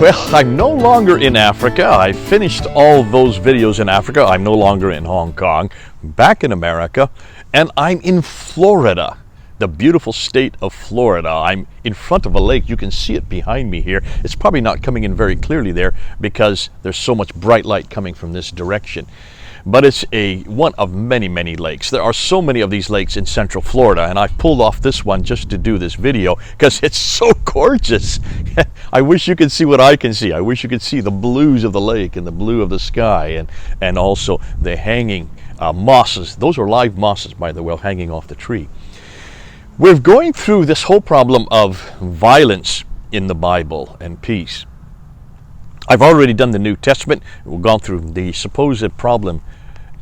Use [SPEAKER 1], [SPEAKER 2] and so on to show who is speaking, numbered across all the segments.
[SPEAKER 1] Well, I'm no longer in Africa. I finished all those videos in Africa. I'm no longer in Hong Kong, back in America, and I'm in Florida, the beautiful state of Florida. I'm in front of a lake. You can see it behind me here. It's probably not coming in very clearly there because there's so much bright light coming from this direction. But it's one of many, many lakes. There are so many of these lakes in Central Florida, and I've pulled off this one just to do this video because it's so gorgeous. I wish you could see what I can see. I wish you could see the blues of the lake and the blue of the sky, and also the hanging mosses. Those are live mosses, by the way, hanging off the tree. We're going through this whole problem of violence in the Bible and peace. I've already done the New Testament. We've gone through the supposed problem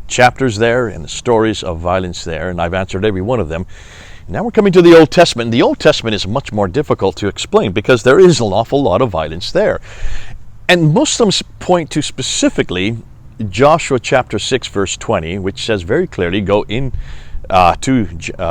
[SPEAKER 1] chapters there and the stories of violence there, and I've answered every one of them. Now we're coming to the Old Testament. The Old Testament is much more difficult to explain because there is an awful lot of violence there. And Muslims point to specifically Joshua chapter 6 verse 20, which says very clearly, go in to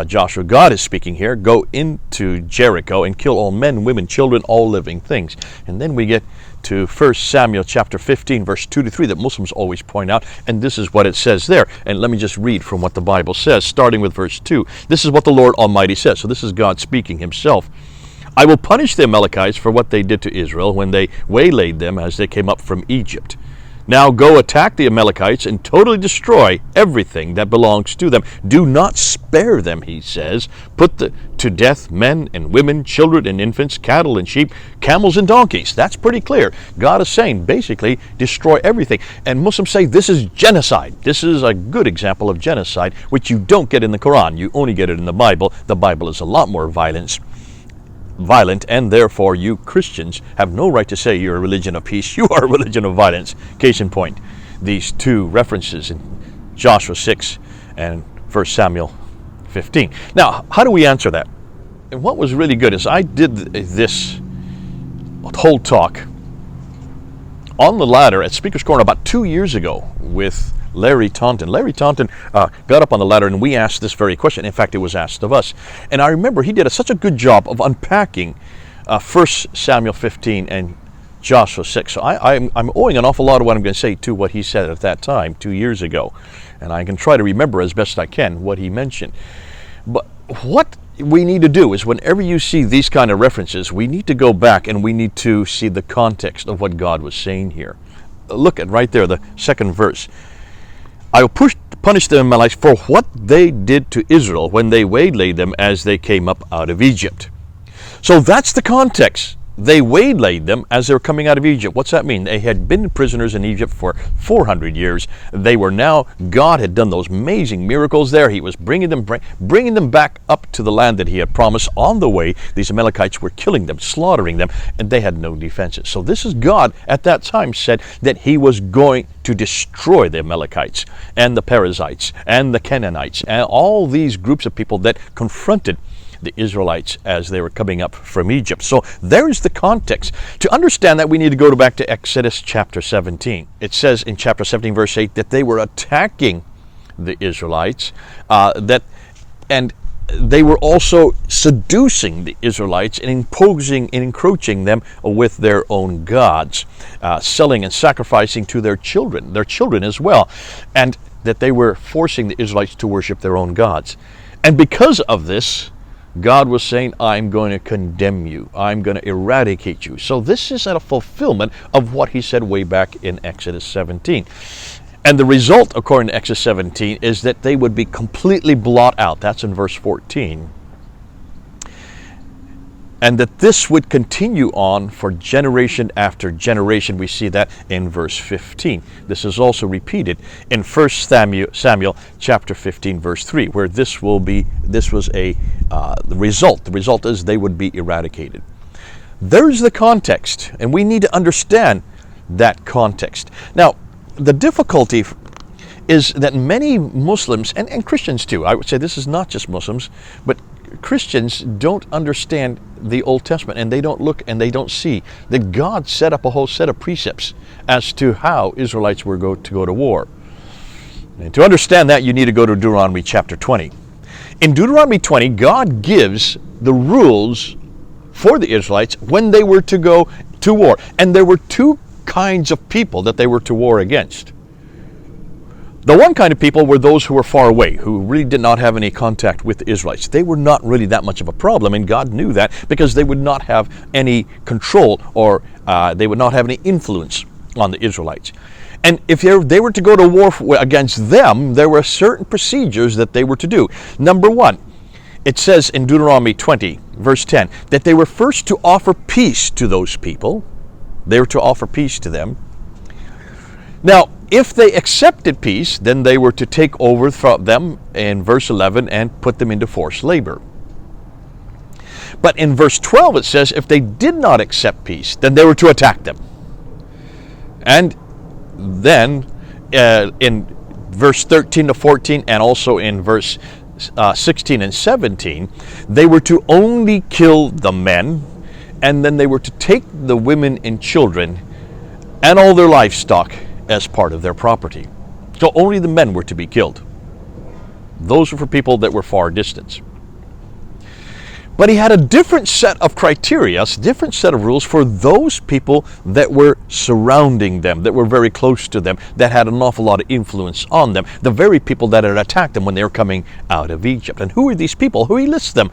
[SPEAKER 1] Joshua, God is speaking here, go into Jericho and kill all men, women, children, all living things. And then we get to 1 Samuel chapter 15 verse 2 to 3 that Muslims always point out, and this is what it says there. And let me just read from what the Bible says, starting with verse 2. This is what the Lord Almighty says. So this is God speaking himself. I will punish the Amalekites for what they did to Israel when they waylaid them as they came up from Egypt. Now go attack the Amalekites and totally destroy everything that belongs to them. Do not spare them, he says. Put to death men and women, children and infants, cattle and sheep, camels and donkeys. That's pretty clear. God is saying, basically, destroy everything. And Muslims say this is genocide. This is a good example of genocide, which you don't get in the Qur'an. You only get it in the Bible. The Bible is a lot more violent, and therefore you Christians have no right to say you're a religion of peace. You are a religion of violence. Case in point, these two references in Joshua 6 and 1 Samuel 15. Now, how do we answer that? And what was really good is I did this whole talk on the ladder at Speaker's Corner about 2 years ago with Larry Taunton. Larry Taunton got up on the ladder and we asked this very question. In fact, it was asked of us. And I remember he did such a good job of unpacking 1 Samuel 15 and Joshua 6. So I'm owing an awful lot of what I'm going to say to what he said at that time, 2 years ago. And I can try to remember as best I can what he mentioned. But what we need to do is whenever you see these kind of references, we need to go back and we need to see the context of what God was saying here. Look at right there, the second verse. I will punish the Amalekites for what they did to Israel when they waylaid them as they came up out of Egypt. So that's the context. They waylaid them as they were coming out of Egypt. What's that mean? They had been prisoners in Egypt for 400 years. They were now, God had done those amazing miracles there. He was bringing them back up to the land that he had promised. On the way, these Amalekites were killing them, slaughtering them, and they had no defenses. So this is God at that time said that he was going to destroy the Amalekites and the Perizzites and the Canaanites and all these groups of people that confronted the Israelites as they were coming up from Egypt. So there's the context. To understand that, we need to go back to Exodus chapter 17. It says in chapter 17 verse 8 that they were attacking the Israelites, and they were also seducing the Israelites and imposing and encroaching them with their own gods, selling and sacrificing to their children as well, and that they were forcing the Israelites to worship their own gods. And because of this, God was saying, I'm going to condemn you. I'm going to eradicate you. So this is a fulfillment of what he said way back in Exodus 17. And the result, according to Exodus 17, is that they would be completely blotted out. That's in verse 14. And that this would continue on for generation after generation. We see that in verse 15. This is also repeated in 1 Samuel chapter 15 verse 3, where this was the result. The result is they would be eradicated. There's the context, and we need to understand that context. Now, the difficulty is that many Muslims, and Christians too, I would say this is not just Muslims, but Christians don't understand the Old Testament, and they don't look and they don't see that God set up a whole set of precepts as to how Israelites were to go to war. And to understand that, you need to go to Deuteronomy chapter 20. In Deuteronomy 20, God gives the rules for the Israelites when they were to go to war. And there were two kinds of people that they were to war against. The one kind of people were those who were far away, who really did not have any contact with the Israelites. They were not really that much of a problem, and God knew that, because they would not have any control, or they would not have any influence on the Israelites. And if they were to go to war against them, there were certain procedures that they were to do. Number one, it says in Deuteronomy 20, verse 10, that they were first to offer peace to those people. They were to offer peace to them. Now, if they accepted peace, then they were to take over from them in verse 11 and put them into forced labor. But in verse 12 it says if they did not accept peace, then they were to attack them. And then in verse 13 to 14 and also in verse 16 and 17, they were to only kill the men, and then they were to take the women and children and all their livestock as part of their property. So only the men were to be killed. Those were for people that were far distant. But he had a different set of criteria, a different set of rules for those people that were surrounding them, that were very close to them, that had an awful lot of influence on them, the very people that had attacked them when they were coming out of Egypt. And who are these people? Who he lists them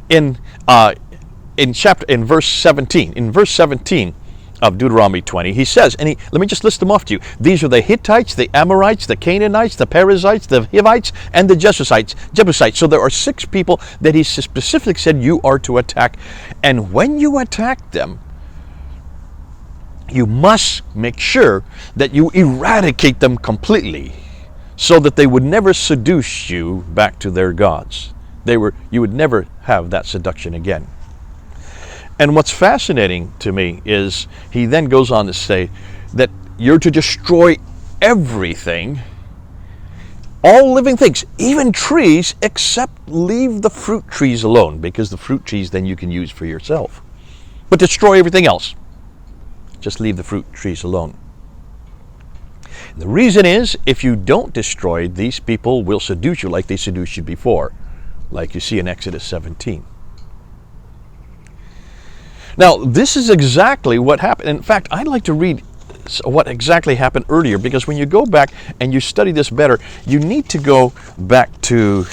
[SPEAKER 1] in verse 17. In verse 17 of Deuteronomy 20, he says, let me just list them off to you. These are the Hittites, the Amorites, the Canaanites, the Perizzites, the Hivites, and the Jebusites. So there are 6 people that he specifically said you are to attack. And when you attack them, you must make sure that you eradicate them completely, so that they would never seduce you back to their gods. You would never have that seduction again. And what's fascinating to me is he then goes on to say that you're to destroy everything, all living things, even trees, except leave the fruit trees alone, because the fruit trees then you can use for yourself. But destroy everything else. Just leave the fruit trees alone. And the reason is, if you don't destroy, these people will seduce you like they seduced you before, like you see in Exodus 17. Now, this is exactly what happened. In fact, I'd like to read what exactly happened earlier, because when you go back and you study this better, you need to go back to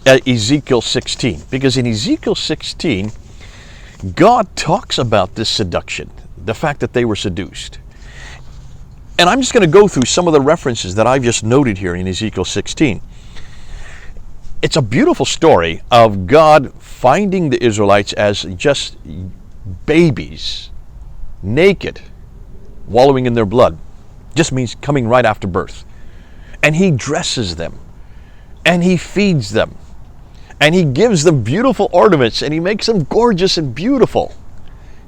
[SPEAKER 1] Ezekiel 16. Because in Ezekiel 16, God talks about this seduction, the fact that they were seduced. And I'm just going to go through some of the references that I've just noted here in Ezekiel 16. It's a beautiful story of God finding the Israelites as just babies, naked, wallowing in their blood. Just means coming right after birth. And he dresses them, and he feeds them, and he gives them beautiful ornaments, and he makes them gorgeous and beautiful.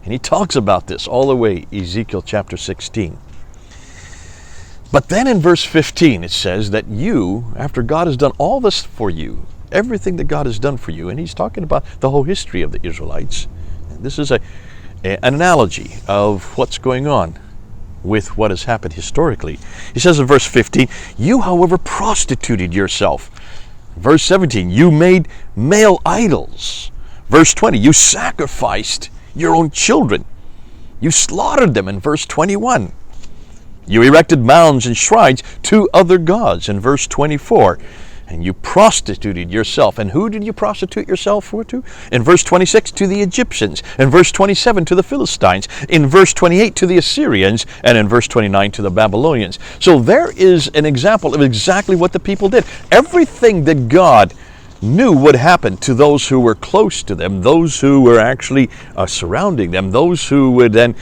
[SPEAKER 1] And he talks about this all the way, Ezekiel chapter 16. But then in verse 15 it says that you, after God has done all this for you, everything that God has done for you, and he's talking about the whole history of the Israelites. This is an analogy of what's going on with what has happened historically. He says in verse 15, you, however, prostituted yourself. Verse 17, you made male idols. Verse 20, you sacrificed your own children. You slaughtered them in verse 21. You erected mounds and shrines to other gods in verse 24. And you prostituted yourself. And who did you prostitute yourself to? In verse 26, to the Egyptians. In verse 27, to the Philistines. In verse 28, to the Assyrians. And in verse 29, to the Babylonians. So there is an example of exactly what the people did. Everything that God knew would happen to those who were close to them, those who were actually surrounding them, those who would then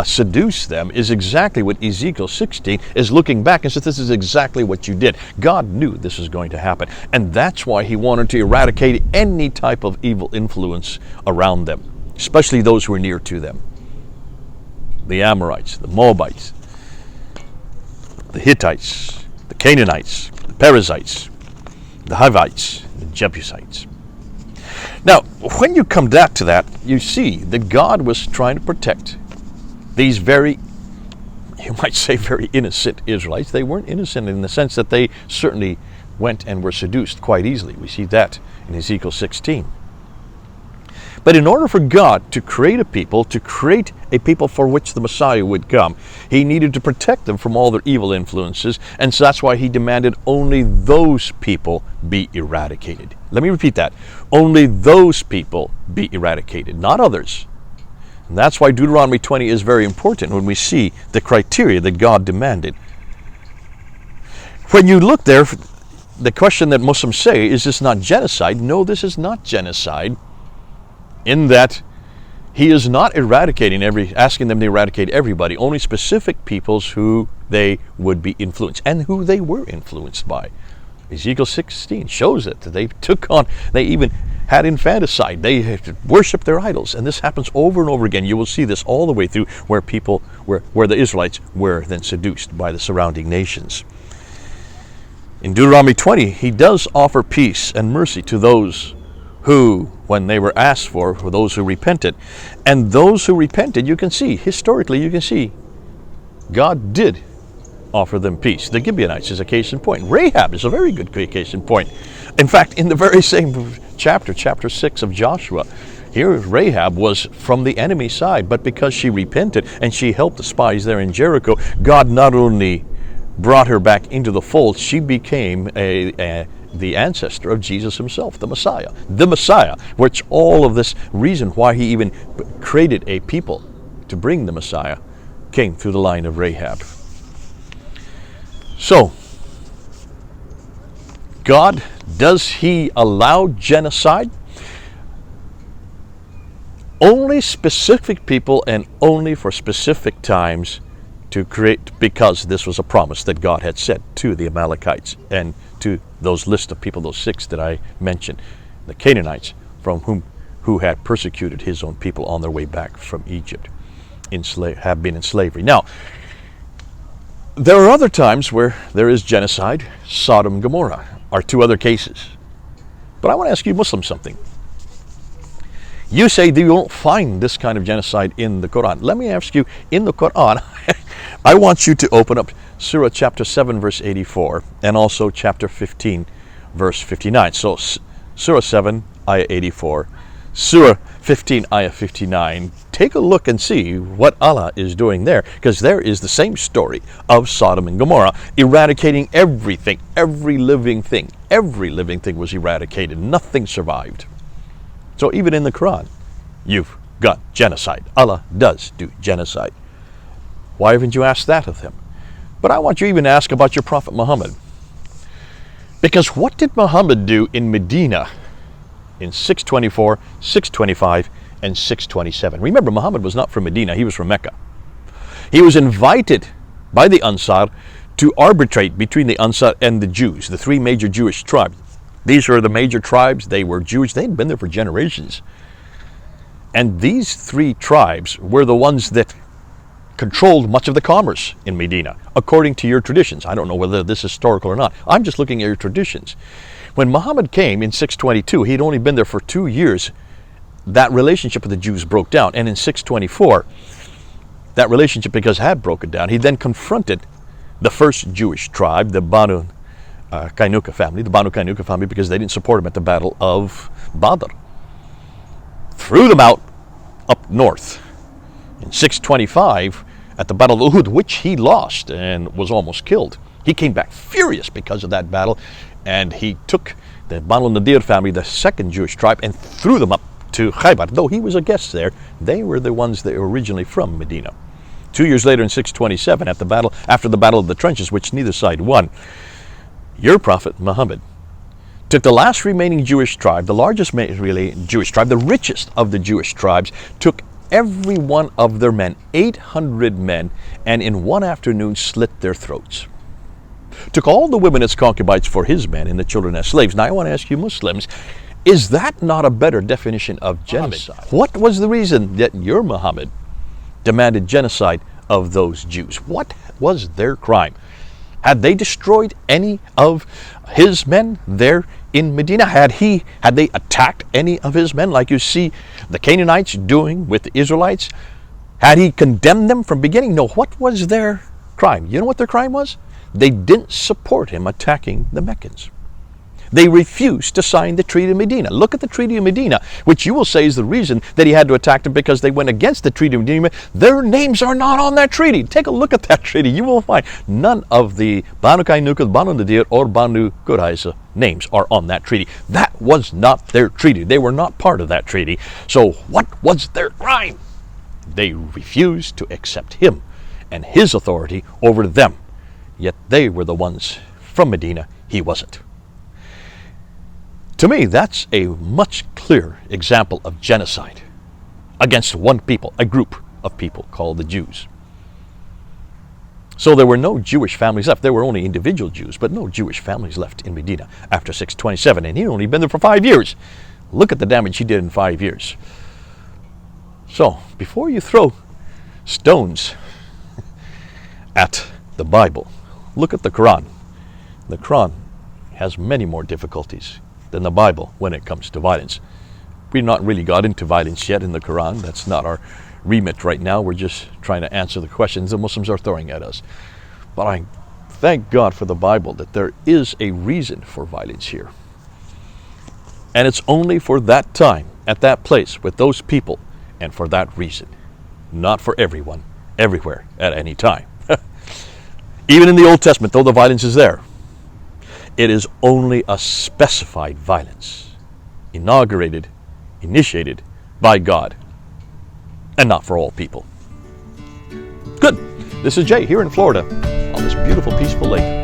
[SPEAKER 1] seduce them, is exactly what Ezekiel 16 is looking back and says, this is exactly what you did. God knew this was going to happen, and that's why he wanted to eradicate any type of evil influence around them, especially those who were near to them. The Amorites, the Moabites, the Hittites, the Canaanites, the Perizzites, the Hivites, the Jebusites. Now, when you come back to that, you see that God was trying to protect these very, you might say, very innocent Israelites. They weren't innocent in the sense that they certainly went and were seduced quite easily. We see that in Ezekiel 16. But in order for God to create a people for which the Messiah would come, he needed to protect them from all their evil influences, and so that's why he demanded only those people be eradicated. Let me repeat that. Only those people be eradicated, not others. And that's why Deuteronomy 20 is very important when we see the criteria that God demanded. When you look there, the question that Muslims say, is this not genocide? No, this is not genocide, in that he is not asking them to eradicate everybody, only specific peoples who they would be influenced and who they were influenced by. Ezekiel 16 shows it. They even had infanticide. They worshiped their idols. And this happens over and over again. You will see this all the way through where the Israelites were then seduced by the surrounding nations. In Deuteronomy 20, he does offer peace and mercy to those who, when they were asked for those who repented. And those who repented, historically you can see, God did offer them peace. The Gibeonites is a case in point. Rahab is a very good case in point. In fact, in the very same chapter 6 of Joshua, here Rahab was from the enemy side, but because she repented and she helped the spies there in Jericho, God not only brought her back into the fold, she became the ancestor of Jesus himself, the Messiah, which all of this reason why he even created a people to bring the Messiah came through the line of Rahab. So, God, does he allow genocide? Only specific people and only for specific times to create, because this was a promise that God had said to the Amalekites and to those list of people, those 6 that I mentioned, the Canaanites, who had persecuted his own people on their way back from Egypt, have been in slavery. Now, there are other times where there is genocide. Sodom and Gomorrah are 2 other cases. But I want to ask you Muslims something. You say that you don't find this kind of genocide in the Qur'an. Let me ask you, in the Qur'an, I want you to open up Surah chapter 7 verse 84 and also chapter 15 verse 59. So Surah 7 ayah 84, Surah 15 ayah 59. Take a look and see what Allah is doing there, because there is the same story of Sodom and Gomorrah, eradicating everything, every living thing was eradicated. Nothing survived. So even in the Quran, you've got genocide. Allah does do genocide. Why haven't you asked that of him? But I want you even to ask about your Prophet Muhammad. Because what did Muhammad do in Medina in 624, 625, and 627? Remember, Muhammad was not from Medina, he was from Mecca. He was invited by the Ansar to arbitrate between the Ansar and the Jews, the 3 major Jewish tribes. These are the major tribes. They were Jewish. They'd been there for generations. And these 3 tribes were the ones that controlled much of the commerce in Medina, according to your traditions. I don't know whether this is historical or not. I'm just looking at your traditions. When Muhammad came in 622, he'd only been there for 2 years. That relationship with the Jews broke down. And in 624, that relationship, because had broken down, he then confronted the first Jewish tribe, the Banu Kainuka family, because they didn't support him at the Battle of Badr. Threw them out up north. In 625, at the Battle of Uhud, which he lost and was almost killed, he came back furious because of that battle, and he took the Banu Nadir family, the second Jewish tribe, and threw them up to Khaybar. Though he was a guest there, they were the ones that were originally from Medina. 2 years later, in 627, after the Battle of the Trenches, which neither side won, your Prophet Muhammad took the last remaining Jewish tribe, the largest Jewish tribe, the richest of the Jewish tribes, took every one of their men, 800 men, and in one afternoon slit their throats. Took all the women as concubines for his men and the children as slaves. Now I want to ask you Muslims, is that not a better definition of genocide? What was the reason that your Muhammad demanded genocide of those Jews? What was their crime? Had they destroyed any of his men there in Medina? Had they attacked any of his men like you see the Canaanites doing with the Israelites? Had he condemned them from beginning? No. What was their crime? You know what their crime was? They didn't support him attacking the Meccans. They refused to sign the Treaty of Medina. Look at the Treaty of Medina, which you will say is the reason that he had to attack them, because they went against the Treaty of Medina. Their names are not on that treaty. Take a look at that treaty. You will find none of the Banu Kainuka, Banu Nadir, or Banu Qurayza names are on that treaty. That was not their treaty. They were not part of that treaty. So what was their crime? They refused to accept him and his authority over them. Yet they were the ones from Medina. He wasn't. To me, that's a much clearer example of genocide against one people, a group of people called the Jews. So there were no Jewish families left. There were only individual Jews, but no Jewish families left in Medina after 627. And he'd only been there for 5 years. Look at the damage he did in 5 years. So before you throw stones at the Bible, look at the Qur'an. The Qur'an has many more difficulties than the Bible when it comes to violence. We've not really got into violence yet in the Qur'an. That's not our remit right now. We're just trying to answer the questions the Muslims are throwing at us. But I thank God for the Bible that there is a reason for violence here. And it's only for that time, at that place, with those people, and for that reason. Not for everyone, everywhere, at any time. Even in the Old Testament, though the violence is there, it is only a specified violence, initiated by God, and not for all people. Good. This is Jay here in Florida on this beautiful, peaceful lake.